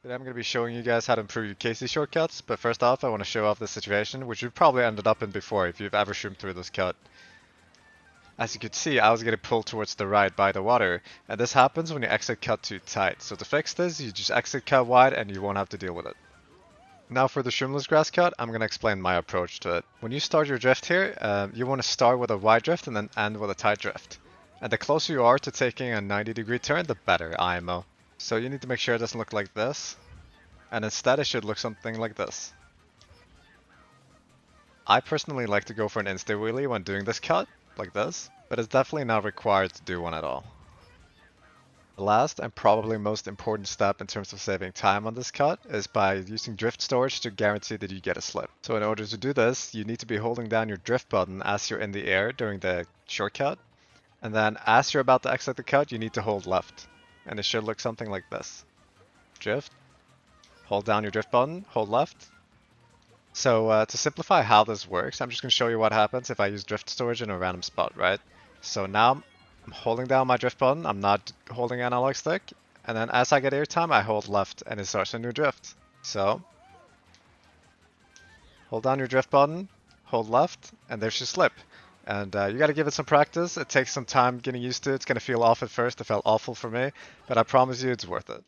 Today I'm going to be showing you guys how to improve your Casey shortcuts, but first off I want to show off this situation, which you've probably ended up in before if you've ever zoomed through this cut. As you could see, I was getting pulled towards the right by the water, and this happens when you exit cut too tight. So to fix this, you just exit cut wide and you won't have to deal with it. Now for the shrimless grass cut, I'm going to explain my approach to it. When you start your drift here, you want to start with a wide drift and then end with a tight drift. And the closer you are to taking a 90-degree turn, the better IMO. So you need to make sure it doesn't look like this. And instead it should look something like this. I personally like to go for an insta wheelie when doing this cut, like this, but it's definitely not required to do one at all. The last and probably most important step in terms of saving time on this cut is by using drift storage to guarantee that you get a slip. So in order to do this, you need to be holding down your drift button as you're in the air during the shortcut, and then as you're about to exit the cut, you need to hold left. And it should look something like this. Drift. Hold down your drift button, hold left. So to simplify how this works, I'm just going to show you what happens if I use drift storage in a random spot, right? So now I'm holding down my drift button, I'm not holding analog stick, and then as I get airtime, I hold left and it starts a new drift. So, hold down your drift button, hold left, and there's your slip. And you gotta give it some practice, it takes some time getting used to it, it's gonna feel off at first, it felt awful for me, but I promise you it's worth it.